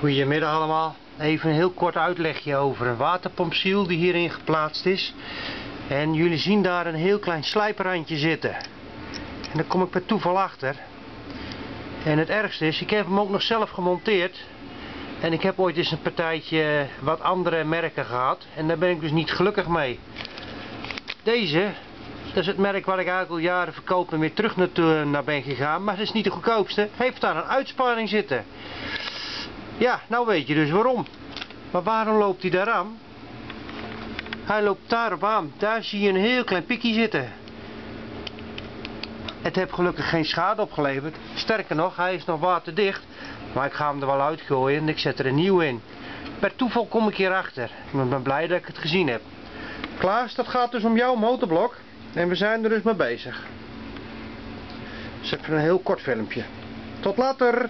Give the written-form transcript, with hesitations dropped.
Goedemiddag allemaal. Even een heel kort uitlegje over een waterpompziel die hierin geplaatst is. En jullie zien daar een heel klein slijperrandje zitten. En daar kom ik per toeval achter. En het ergste is, ik heb hem ook nog zelf gemonteerd. En ik heb ooit eens een partijtje wat andere merken gehad. En daar ben ik dus niet gelukkig mee. Deze, dat is het merk waar ik eigenlijk al jaren verkoop en weer terug naar ben gegaan. Maar het is niet de goedkoopste. Heeft daar een uitsparing zitten. Ja, nou weet je dus waarom. Maar waarom loopt hij daar aan? Hij loopt daarop aan. Daar zie je een heel klein piekje zitten. Het heeft gelukkig geen schade opgeleverd. Sterker nog, hij is nog waterdicht. Maar ik ga hem er wel uitgooien en ik zet er een nieuw in. Per toeval kom ik hierachter. Ik ben blij dat ik het gezien heb. Klaas, dat gaat dus om jouw motorblok. En we zijn er dus mee bezig. Dus even een heel kort filmpje. Tot later!